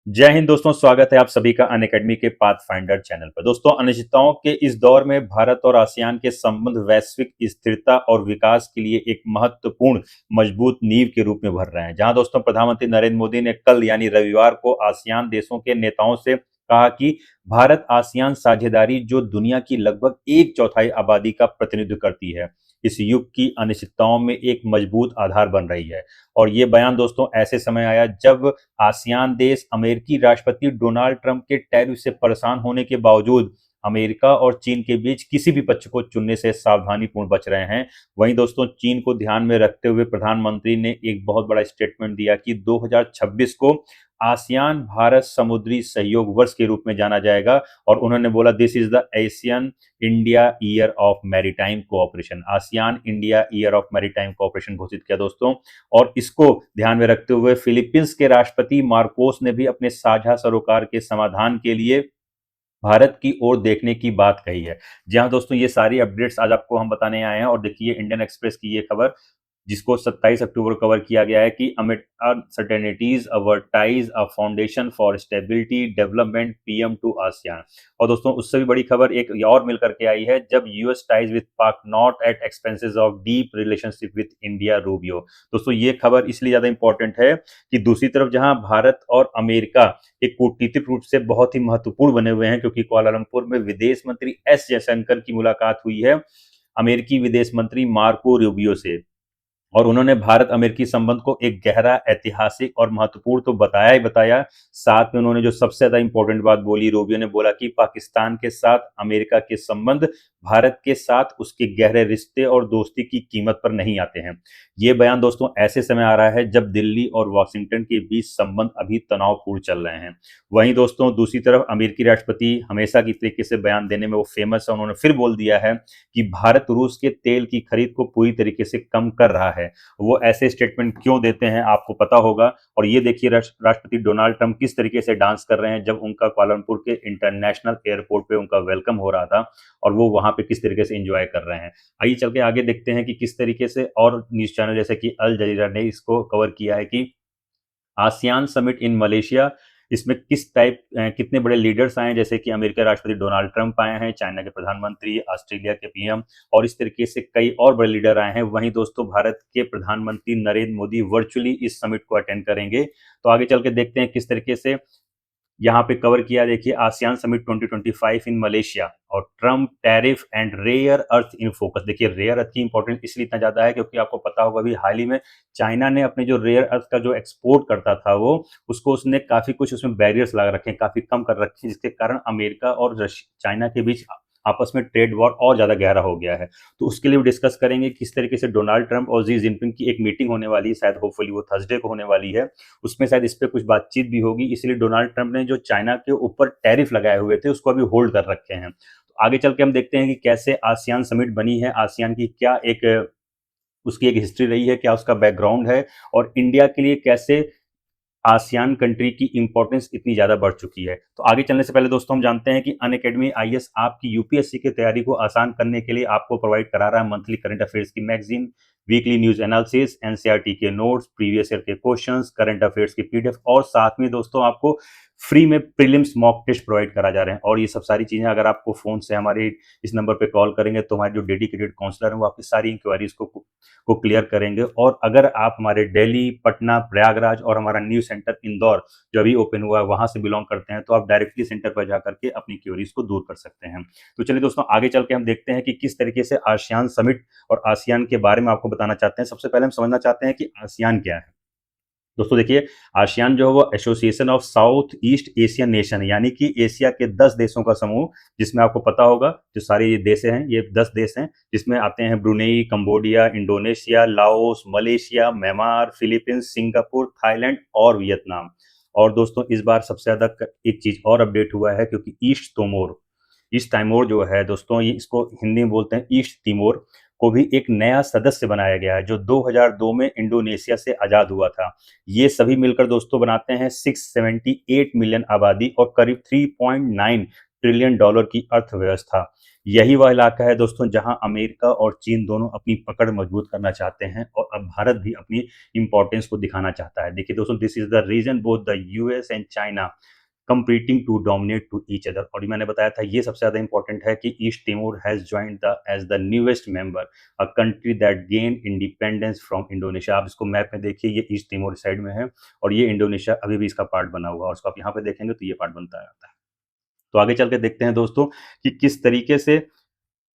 जय हिंद दोस्तों, स्वागत है आप सभी का अनअकैडमी के पाथ फाइंडर चैनल पर। दोस्तों, अनिश्चितताओं के इस दौर में भारत और आसियान के संबंध वैश्विक स्थिरता और विकास के लिए एक महत्वपूर्ण मजबूत नींव के रूप में भर रहे हैं। जहां दोस्तों प्रधानमंत्री नरेंद्र मोदी ने कल यानी रविवार को आसियान देशों के नेताओं से कहा कि भारत आसियान साझेदारी जो दुनिया की लगभग एक चौथाई आबादी का प्रतिनिधित्व करती है, इस युग की अनिश्चितताओं में एक मजबूत आधार बन रही है। और ये बयान दोस्तों ऐसे समय आया जब आसियान देश अमेरिकी राष्ट्रपति डोनाल्ड ट्रंप के टैरिफ से परेशान होने के बावजूद अमेरिका और चीन के बीच किसी भी पक्ष को चुनने से सावधानीपूर्ण बच रहे हैं। वहीं दोस्तों चीन को ध्यान में रखते हुए प्रधानमंत्री ने एक बहुत बड़ा स्टेटमेंट दिया कि 2026 को आसियान भारत समुद्री सहयोग वर्ष के रूप में जाना जाएगा। और उन्होंने बोला, this is the Asian India year of maritime cooperation. ASEAN India year of maritime cooperation घोषित किया दोस्तों। और इसको ध्यान में रखते हुए फिलीपींस के राष्ट्रपति मार्कोस ने भी अपने साझा सरोकार के समाधान के लिए भारत की ओर देखने की बात कही है। जी हाँ दोस्तों, ये सारी अपडेट्स आज आपको हम बताने आए हैं। और देखिए इंडियन एक्सप्रेस की ये खबर जिसको 27 अक्टूबर को कवर किया गया है कि amid uncertainties our ties a foundation for stability development PM to ASEAN. और दोस्तों उससे भी बड़ी खबर एक और मिल करके आई है, जब यूएस टाइज विद पाक not at expenses of deep relationship with India Rubio. दोस्तों ये खबर इसलिए ज्यादा इंपॉर्टेंट है कि दूसरी तरफ जहां भारत और अमेरिका एक कूटनीतिक रूप से बहुत ही महत्वपूर्ण बने हुए हैं, क्योंकि कुआलालंपुर में विदेश मंत्री एस जयशंकर की मुलाकात हुई है अमेरिकी विदेश मंत्री मार्को रूबियो से। और उन्होंने भारत अमेरिकी संबंध को एक गहरा ऐतिहासिक और महत्वपूर्ण तो बताया ही बताया, साथ में उन्होंने जो सबसे ज्यादा इंपॉर्टेंट बात बोली, रूबियो ने बोला कि पाकिस्तान के साथ अमेरिका के संबंध भारत के साथ उसके गहरे रिश्ते और दोस्ती की कीमत पर नहीं आते हैं। ये बयान दोस्तों ऐसे समय आ रहा है जब दिल्ली और वॉशिंगटन के बीच संबंध अभी तनावपूर्ण चल रहे हैं। वहीं दोस्तों दूसरी तरफ अमेरिकी राष्ट्रपति हमेशा की तरीके से बयान देने में वो फेमस है। उन्होंने फिर बोल दिया है कि भारत रूस के तेल की खरीद को पूरी तरीके से कम कर रहा है। वो ऐसे स्टेटमेंट क्यों देते हैं आपको पता होगा। और ये देखिए राष्ट्रपति डोनाल्ड ट्रंप किस तरीके से डांस कर रहे हैं जब उनका कुआलालंपुर के इंटरनेशनल एयरपोर्ट पे उनका वेलकम हो रहा था, और वो वहां पे किस तरीके से एंजॉय कर रहे हैं। आइए चल के आगे देखते हैं कि किस तरीके से और न्यूज चैनल जैसे कि अल जजीरा ने इसको कवर किया है कि आसियान समिट इन मलेशिया, इसमें किस टाइप कितने बड़े लीडर्स आए हैं, जैसे कि अमेरिका राष्ट्रपति डोनाल्ड ट्रंप आए हैं, चाइना के प्रधानमंत्री, ऑस्ट्रेलिया के पीएम, और इस तरीके से कई और बड़े लीडर आए हैं। वहीं दोस्तों भारत के प्रधानमंत्री नरेंद्र मोदी वर्चुअली इस समिट को अटेंड करेंगे। तो आगे चल के देखते हैं किस तरीके से यहाँ पे कवर किया। देखिए आसियान समिट 2025 इन मलेशिया और Trump tariff and rare earth in focus. देखिए रेयर अर्थ की इंपॉर्टेंस इसलिए इतना ज्यादा है क्योंकि आपको पता होगा अभी हाल ही में चाइना ने अपने जो रेयर अर्थ का जो एक्सपोर्ट करता था वो उसको उसने काफी कुछ उसमें बैरियर्स लगा रखे हैं, काफी कम कर रखे हैं, जिसके कारण अमेरिका और चाइना के बीच आपस में ट्रेड वॉर और ज्यादा गहरा हो गया है। तो उसके लिए भी डिस्कस करेंगे किस तरीके से डोनाल्ड ट्रंप और जी जिनपिंग की एक मीटिंग होने वाली है, शायद होपफुली वो थर्सडे को होने वाली है। उसमें शायद इस पे कुछ बातचीत भी होगी, इसलिए डोनाल्ड ट्रंप ने जो चाइना के ऊपर टैरिफ लगाए हुए थे उसको अभी होल्ड कर रखे हैं। तो आगे चल के हम देखते हैं कि कैसे आसियान समिट बनी है, आसियान की क्या एक उसकी एक हिस्ट्री रही है, क्या उसका बैकग्राउंड है, और इंडिया के लिए कैसे आसियान कंट्री की इंपॉर्टेंस इतनी ज्यादा बढ़ चुकी है। तो आगे चलने से पहले दोस्तों हम जानते हैं कि अनअकैडमी आईएएस आपकी यूपीएससी की तैयारी को आसान करने के लिए आपको प्रोवाइड करा रहा है मंथली करंट अफेयर्स की magazine, weekly news analysis, NCERT के नोट्स, प्रीवियस ईयर के क्वेश्चंस, करंट अफेयर्स की पीडीएफ, और साथ में दोस्तों आपको फ्री में प्रीलिम्स मॉक टेस्ट प्रोवाइड करा जा रहे हैं। और ये सब सारी चीजें अगर आपको फोन से हमारे इस नंबर पे कॉल करेंगे तो हमारे जो डेडिकेटेड काउंसलर हैं वो आपकी सारी इंक्वायरीज को क्लियर करेंगे। और अगर आप हमारे दिल्ली, पटना, प्रयागराज और हमारा न्यू सेंटर इंदौर जो अभी ओपन हुआ है वहां से बिलोंग करते हैं तो आप डायरेक्टली सेंटर पर जाकर के अपनी क्वेरीज को दूर कर सकते हैं। तो चलिए दोस्तों आगे चल के हम देखते हैं कि किस तरीके से आसियान समिट और आसियान के बारे में आपको बताना चाहते हैं। सबसे पहले हम समझना चाहते हैं कि आसियान क्या है। दोस्तों देखिए आसियान जो है वो association of south east Asian nation है, यानी कि एशिया के 10 देशों का समूह, जिसमें आपको पता होगा जो सारे ये देश हैं ये 10 देश हैं, जिसमें आते हैं Brunei, Cambodia, Indonesia, Laos, Malaysia, Myanmar, Philippines, Singapore, Thailand और वियतनाम। और दोस्तों इस बार सबसे ज्यादा एक चीज और अपडेट हुआ है, क्योंकि ईस्ट टाइमोर जो है दोस्तों, ये इसको हिंदी में बोलते हैं ईस्ट तिमोर, को भी एक नया सदस्य बनाया गया है जो 2002 में इंडोनेशिया से आजाद हुआ था। ये सभी मिलकर दोस्तों बनाते हैं 678 मिलियन आबादी और करीब 3.9 ट्रिलियन डॉलर की अर्थव्यवस्था। यही वह इलाका है दोस्तों जहां अमेरिका और चीन दोनों अपनी पकड़ मजबूत करना चाहते हैं और अब भारत भी अपनी इंपॉर्टेंस को दिखाना चाहता है। देखिए दोस्तों, this is the reason both the US and China competing to dominate to each other. और मैंने बताया था ये सबसे ज्यादा इंपॉर्टेंट है कि East Timor has joined the as the newest member, a country that gain independence from Indonesia. आप इसको मैप में देखिए, ये ईस्ट तिमोर साइड में है और ये इंडोनेशिया अभी भी इसका पार्ट बना हुआ है, और उसको आप यहाँ पे देखेंगे तो ये पार्ट बनता रहता है। तो आगे चल के देखते हैं दोस्तों कि किस तरीके से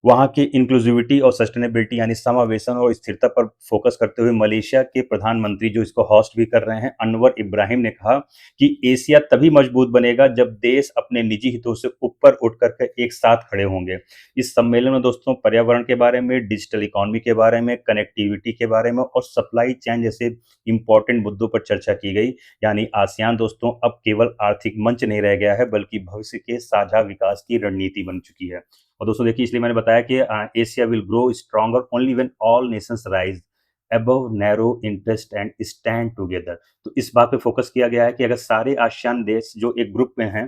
वहाँ की इंक्लूसिविटी और सस्टेनेबिलिटी यानी समावेशन और स्थिरता पर फोकस करते हुए मलेशिया के प्रधानमंत्री जो इसको होस्ट भी कर रहे हैं, अनवर इब्राहिम ने कहा कि एशिया तभी मजबूत बनेगा जब देश अपने निजी हितों से ऊपर उठ करके एक साथ खड़े होंगे। इस सम्मेलन में दोस्तों पर्यावरण के बारे में, डिजिटल इकोनॉमी के बारे में, कनेक्टिविटी के बारे में और सप्लाई चेन जैसे इंपॉर्टेंट मुद्दों पर चर्चा की गई। यानी आसियान दोस्तों अब केवल आर्थिक मंच नहीं रह गया है बल्कि भविष्य के साझा विकास की रणनीति बन चुकी है। और दोस्तों देखिए, इसलिए मैंने बताया कि Asia will grow stronger only when all Nations rise above narrow interest and stand together. तो इस बात पे फोकस किया गया है कि अगर सारे आसियान देश जो एक ग्रुप में हैं,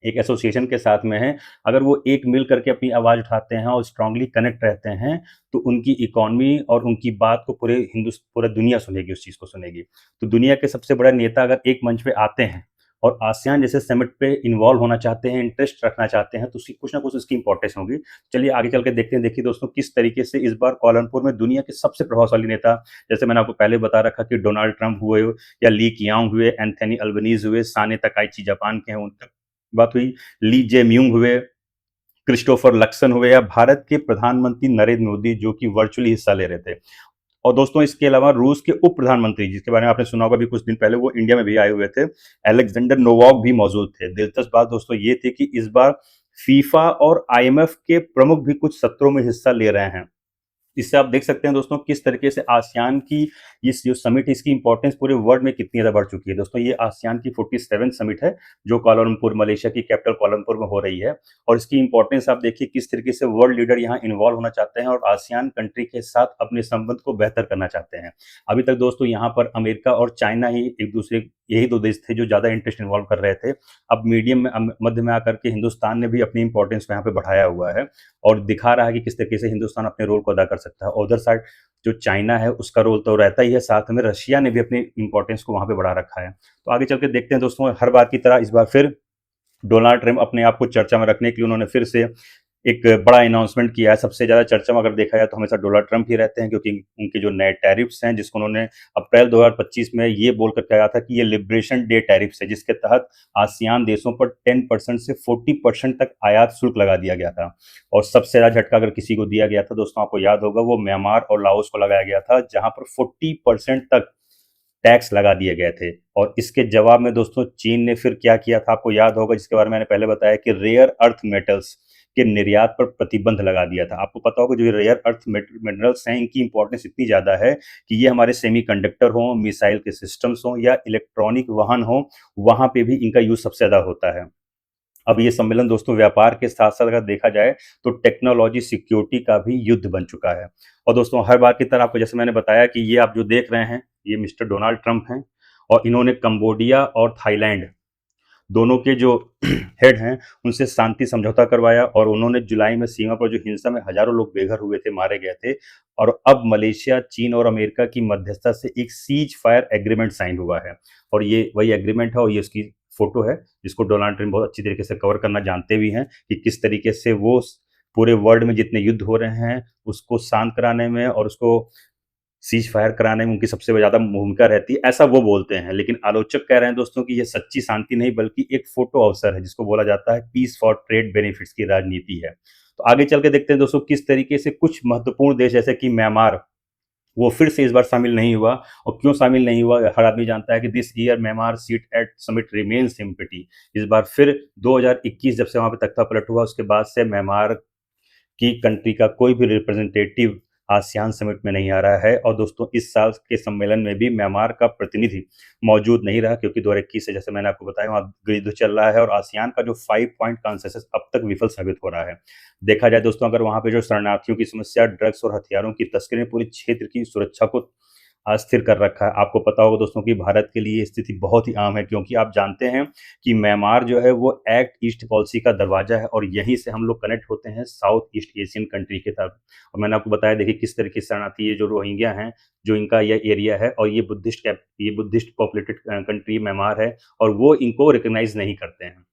एक एसोसिएशन के साथ में हैं, अगर वो एक मिल करके अपनी आवाज़ उठाते हैं और स्ट्रांगली कनेक्ट रहते हैं, तो उनकी इकोनॉमी और उनकी बात को पूरा दुनिया सुनेगी, उस चीज़ को सुनेगी। तो दुनिया के सबसे बड़े नेता अगर एक मंच पे आते हैं और आसियान जैसे समिट पे इन्वॉल्व होना चाहते हैं, इंटरेस्ट रखना चाहते हैं, तो उसकी कुछ ना कुछ उसकी इंपॉर्टेंस होगी। चलिए आगे चल के देखते हैं। देखिए दोस्तों, किस तरीके से इस बार कुआलालंपुर में दुनिया के सबसे प्रभावशाली नेता, जैसे मैंने आपको पहले बता रखा कि डोनाल्ड ट्रंप हुए या ली कियांग हुए, एंथनी अल्बनीज हुए, साने तकाइची जापान के हैं, उनका बात हुई, ली जेम्यूंग हुए, क्रिस्टोफर लक्सन हुए, या भारत के प्रधानमंत्री नरेंद्र मोदी जो कि वर्चुअली हिस्सा ले रहे थे। और दोस्तों इसके अलावा रूस के उप प्रधानमंत्री, जिसके बारे में आपने सुना होगा भी कुछ दिन पहले, वो इंडिया में भी आए हुए थे, अलेक्जेंडर नोवाक भी मौजूद थे। दिलचस्प बात दोस्तों ये थी कि इस बार फीफा और आईएमएफ के प्रमुख भी कुछ सत्रों में हिस्सा ले रहे हैं। इससे आप देख सकते हैं दोस्तों किस तरीके से आसियान की इस जो समिट है, इसकी इंपॉर्टेंस पूरे वर्ल्ड में कितनी ज़्यादा बढ़ चुकी है। दोस्तों ये आसियान की 47वीं समिट है जो कुआलालंपुर, मलेशिया की कैपिटल कुआलालंपुर में हो रही है। और इसकी इंपॉर्टेंस आप देखिए किस तरीके से वर्ल्ड लीडर यहाँ इन्वॉल्व होना चाहते हैं और आसियान कंट्री के साथ अपने संबंध को बेहतर करना चाहते हैं। अभी तक दोस्तों यहाँ पर अमेरिका और चाइना ही एक दूसरे, यही दो देश थे जो ज़्यादा इंटरेस्ट इन्वॉल्व कर रहे थे। अब मीडियम में, मध्य में आकर के हिंदुस्तान ने भी अपनी इंपॉर्टेंस को यहाँ पे बढ़ाया हुआ है और दिखा रहा है कि किस तरीके से हिंदुस्तान अपने रोल को अदा कर सकता है। और उधर साइड जो चाइना है उसका रोल तो रहता ही है, साथ में रशिया ने भी अपनी इंपॉर्टेंस को वहां पे बढ़ा रखा है। तो आगे चल के देखते हैं दोस्तों, हर बार की तरह इस बार फिर डोनाल्ड ट्रंप अपने आप को चर्चा में रखने के लिए उन्होंने फिर से एक बड़ा अनाउंसमेंट किया है। सबसे ज़्यादा चर्चा में अगर देखा जाए तो हमेशा डोनाल्ड ट्रंप ही रहते हैं, क्योंकि उनके जो नए टैरिफ्स हैं, जिसको उन्होंने अप्रैल 2025 में ये बोलकर कहा था कि ये लिबरेशन डे टैरिफ्स है, जिसके तहत आसियान देशों पर 10% से 40% तक आयात शुल्क लगा दिया गया था। और सबसे ज़्यादा झटका अगर किसी को दिया गया था दोस्तों, आपको याद होगा, वो म्यांमार और लाओस को लगाया गया था, जहां पर 40% तक टैक्स लगा दिए गए थे। और इसके जवाब में दोस्तों चीन ने फिर क्या किया था, आपको याद होगा, जिसके बारे में मैंने पहले बताया कि रेयर अर्थ मेटल्स के निर्यात पर प्रतिबंध लगा दिया था। आपको पता होगा जो रेयर अर्थ मिनरल्स हैं, इनकी इंपॉर्टेंस इतनी ज़्यादा है कि ये हमारे सेमीकंडक्टर हों, मिसाइल के सिस्टम्स हों या इलेक्ट्रॉनिक वाहन हों, वहाँ पे भी इनका यूज़ सबसे ज़्यादा होता है। अब ये सम्मेलन दोस्तों व्यापार के साथ साथ अगर देखा जाए तो टेक्नोलॉजी सिक्योरिटी का भी युद्ध बन चुका है। और दोस्तों हर बार की तरह आपको जैसे मैंने बताया कि ये आप जो देख रहे हैं ये मिस्टर डोनाल्ड ट्रंप हैं, और इन्होंने कंबोडिया और थाईलैंड दोनों के जो हेड हैं उनसे शांति समझौता करवाया, और उन्होंने जुलाई में सीमा पर जो हिंसा में हजारों लोग बेघर हुए थे, मारे गए थे, और अब मलेशिया, चीन और अमेरिका की मध्यस्थता से एक सीज फायर एग्रीमेंट साइन हुआ है। और ये वही एग्रीमेंट है और ये उसकी फोटो है, जिसको डोनाल्ड ट्रंप बहुत अच्छी तरीके से कवर करना जानते भी हैं कि किस तरीके से वो पूरे वर्ल्ड में जितने युद्ध हो रहे हैं उसको शांत कराने में और उसको सीज फायर कराने में उनकी सबसे ज़्यादा भूमिका रहती है, ऐसा वो बोलते हैं। लेकिन आलोचक कह रहे हैं दोस्तों कि ये सच्ची शांति नहीं बल्कि एक फोटो अवसर है, जिसको बोला जाता है पीस फॉर ट्रेड बेनिफिट्स की राजनीति है। तो आगे चल के देखते हैं दोस्तों किस तरीके से कुछ महत्वपूर्ण देश जैसे कि म्यांमार, वो फिर से इस बार शामिल नहीं हुआ। और क्यों शामिल नहीं हुआ, हर आदमी जानता है कि this year Myanmar seat at summit remains empty. इस बार फिर 2021 जब से वहां पे तख्ता पलट हुआ, उसके बाद से म्यांमार की कंट्री का कोई भी रिप्रेजेंटेटिव आसियान समिट में नहीं आ रहा है। और दोस्तों इस साल के सम्मेलन में भी म्यांमार का प्रतिनिधि मौजूद नहीं रहा, क्योंकि 2021 से जैसे मैंने आपको बताया वहाँ युद्ध चल रहा है और आसियान का जो 5 पॉइंट कॉन्सेंसस अब तक विफल साबित हो रहा है। देखा जाए दोस्तों, अगर वहाँ पे जो शरणार्थियों की समस्या, ड्रग्स और हथियारों की तस्करी, पूरे क्षेत्र की सुरक्षा को अस्थिर कर रखा है। आपको पता होगा दोस्तों कि भारत के लिए ये स्थिति बहुत ही आम है, क्योंकि आप जानते हैं कि म्यांमार जो है वो एक्ट ईस्ट पॉलिसी का दरवाजा है और यहीं से हम लोग कनेक्ट होते हैं साउथ ईस्ट एशियन कंट्री के साथ। और मैंने आपको बताया, देखिए किस तरीके से शरणार्थी, ये जो रोहिंग्या हैं, जो इनका यह एरिया है, और ये बुद्धिस्ट पॉपुलेटेड कंट्री म्यांमार है, और वो इनको रिकॉग्नाइज नहीं करते हैं।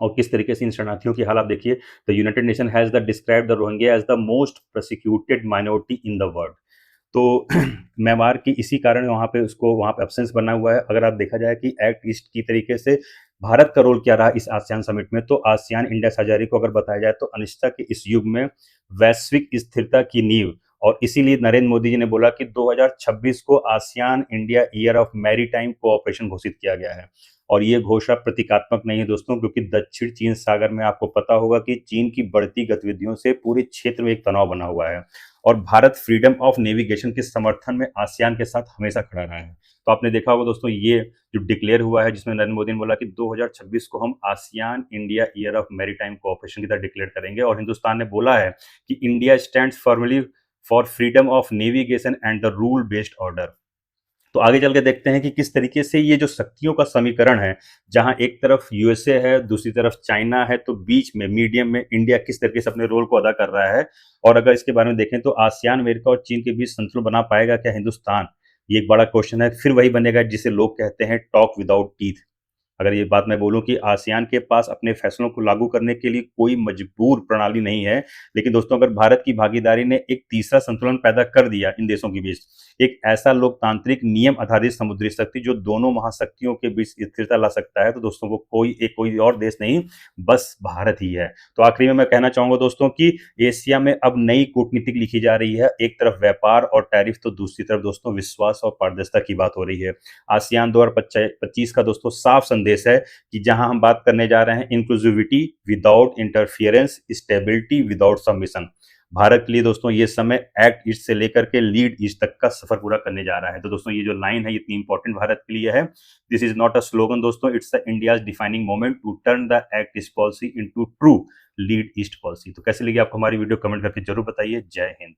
और किस तरीके से इन शरणार्थियों की हाल आप देखिए, the United Nation has the describe the Rohingya as the most prosecuted minority in the world. तो म्यांमार की इसी कारण वहाँ पे एब्सेंस बना हुआ है। अगर आप देखा जाए कि एक्ट ईस्ट की तरीके से भारत का रोल क्या रहा इस आसियान समिट में, तो आसियान इंडिया साझेदारी को अगर बताया जाए तो अनिश्चितता के इस युग में वैश्विक स्थिरता की नींव, और इसीलिए नरेंद्र मोदी जी ने बोला कि 2026 को ASEAN India year of maritime cooperation घोषित किया गया है। और ये घोषणा प्रतीकात्मक नहीं है दोस्तों, क्योंकि दक्षिण चीन सागर में आपको पता होगा कि चीन की बढ़ती गतिविधियों से पूरे क्षेत्र में एक तनाव बना हुआ है, और भारत फ्रीडम ऑफ नेविगेशन के समर्थन में आसियान के साथ हमेशा खड़ा रहा है। तो आपने देखा होगा दोस्तों, ये जो डिक्लेयर हुआ है जिसमें नरेंद्र मोदी ने बोला कि 2026 को हम ASEAN India year of maritime cooperation की तरह डिक्लेयर करेंगे, और हिंदुस्तान ने बोला है कि India stands formally for freedom of navigation and the rule based order. तो आगे चल के देखते हैं कि किस तरीके से ये जो शक्तियों का समीकरण है, जहां एक तरफ यूएसए है, दूसरी तरफ चाइना है, तो बीच में मीडियम में इंडिया किस तरीके से अपने रोल को अदा कर रहा है। और अगर इसके बारे में देखें तो आसियान, अमेरिका और चीन के बीच संतुलन बना पाएगा क्या हिंदुस्तान, ये एक बड़ा क्वेश्चन है। फिर वही बनेगा जिसे लोग कहते हैं टॉक विदाउट टीथ। अगर ये बात मैं बोलूं कि आसियान के पास अपने फैसलों को लागू करने के लिए कोई मजबूर प्रणाली नहीं है, लेकिन दोस्तों अगर भारत की भागीदारी ने एक तीसरा संतुलन पैदा कर दिया इन देशों के बीच, एक ऐसा लोकतांत्रिक नियम आधारित समुद्री शक्ति जो दोनों महाशक्तियों के बीच स्थिरता ला सकता है, तो दोस्तों को कोई और देश नहीं, बस भारत ही है। तो आखिरी में मैं कहना चाहूंगा दोस्तों कि एशिया में अब नई कूटनीति लिखी जा रही है। एक तरफ व्यापार और टैरिफ, तो दूसरी तरफ दोस्तों विश्वास और पारदर्शिता की बात हो रही है। आसियान 2025 का दोस्तों साफ संदेश है कि जहां हम बात करने जा रहे हैं inclusivity without interference, stability without submission. Bharat के लिए दोस्तों ये समय एक्ट ईस्ट से लेकर के लीड ईस्ट तक का सफर पूरा करने जा रहा है। तो दोस्तों ये जो लाइन है इतनी इंपॉर्टेंट भारत के लिए है। This is not a slogan दोस्तों, it's India defining moment to turn the act east policy into true lead east policy. तो कैसे लगी आपको हमारी वीडियो, कमेंट करके जरूर बताइए। जय हिंद।